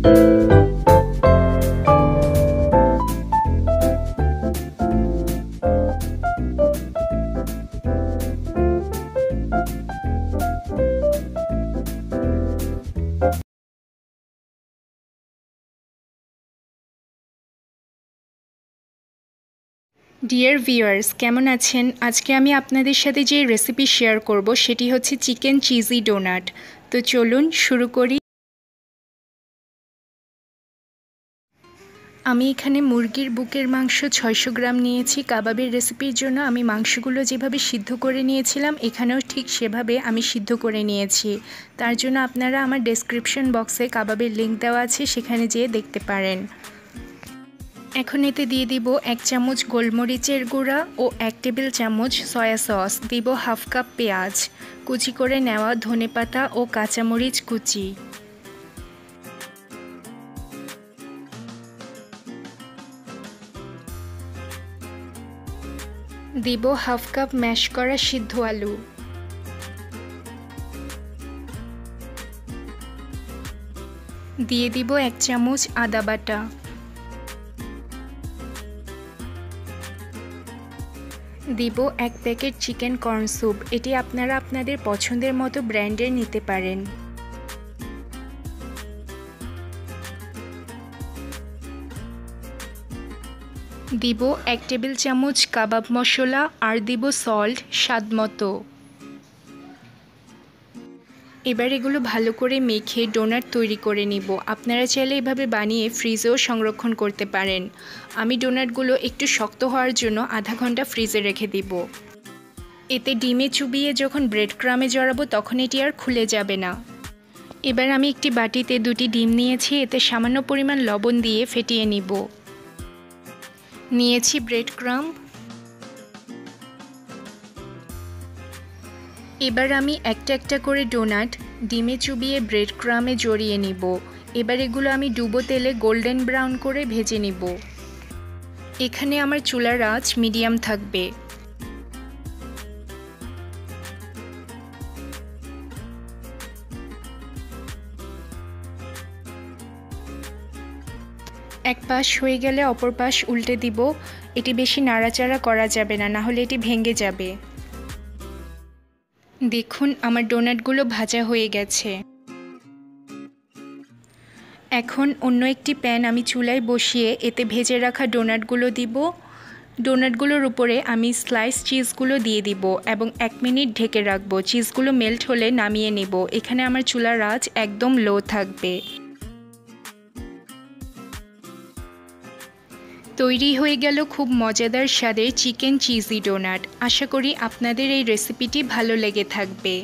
Dear viewers, কেমন আছেন? আজকে আমি আপনাদের সাথে যে রেসিপি শেয়ার করব সেটি হচ্ছে চিকেন চিজি ডোনাট। তো চলুন শুরু করি। আমি এখানে মুরগির বুকের মাংস 600 গ্রাম নিয়েছি। কাবাবের রেসিপির জন্য আমি মাংসগুলো যেভাবে সিদ্ধ করে নিয়েছিলাম এখানেও ঠিক সেভাবে আমি সিদ্ধ করে নিয়েছি। তার জন্য আপনারা আমার ডেসক্রিপশন বক্সে কাবাবের লিঙ্ক দেওয়া আছে, সেখানে যেয়ে দেখতে পারেন। এখন এতে দিয়ে দিব 1 চামচ গোলমরিচের গুঁড়া ও 1 টেবিল চামচ সয়া সস। দিব হাফ কাপ পেঁয়াজ, কুচি করে নেওয়া ধনেপাতা ও কাঁচামরিচ কুচি। দিব হাফ কাপ ম্যাশ করা সিদ্ধ আলু। দিয়ে দিব 1 চামচ আদা বাটা। দিব 1 প্যাকেট চিকেন কর্ন স্যুপ। এটি আপনারা আপনাদের পছন্দের মতো ব্র্যান্ডের নিতে পারেন। দিব 1 টেবিল চামচ কাবাব মশলা আর দিব সল্ট স্বাদ মতো। এবার এগুলো ভালো করে মেখে ডোনাট তৈরি করে নিব। আপনারা চাইলে এভাবে বানিয়ে ফ্রিজেও সংরক্ষণ করতে পারেন। আমি ডোনাটগুলো একটু শক্ত হওয়ার জন্য আধা ঘন্টা ফ্রিজে রেখে দিব। এতে ডিমে চুবিয়ে যখন ব্রেড ক্রামে জড়াবো তখন এটি আর খুলে যাবে না। এবার আমি একটি বাটিতে 2টি ডিম নিয়েছি। এতে সামান্য পরিমাণ লবণ দিয়ে ফেটিয়ে নিব। নিয়েছি ব্রেড ক্রাম্ব। এবার আমি একটা একটা করে ডোনাট ডিমে চুবিয়ে ব্রেড ক্রামে জড়িয়ে নিব। এবার এগুলো আমি ডুবো তেলে গোল্ডেন ব্রাউন করে ভেজে নিব। এখানে আমার চুলার আঁচ মিডিয়াম থাকবে। এক পাশ হয়ে গেলে অপর পাশ উল্টে দিব। এটি বেশি নাড়াচাড়া করা যাবে না, নাহলে এটি ভেঙে যাবে। দেখুন আমার ডোনাটগুলো ভাজা হয়ে গেছে। এখন অন্য একটি প্যান আমি চুলায় বসিয়ে এতে ভেজে রাখা ডোনাটগুলো দিব। ডোনাটগুলোর উপরে আমি স্লাইস চিজগুলো দিয়ে দিব এবং 1 মিনিট ঢেকে রাখবো। চিজগুলো মেল্ট হলে নামিয়ে নেব। এখানে আমার চুলার আঁচ একদম লো থাকবে। তৈরি হয়ে গেল খুব মজাদার স্বাদের চিকেন চিজি ডোনাট। আশা করি আপনাদের এই রেসিপিটি ভালো লেগে থাকবে।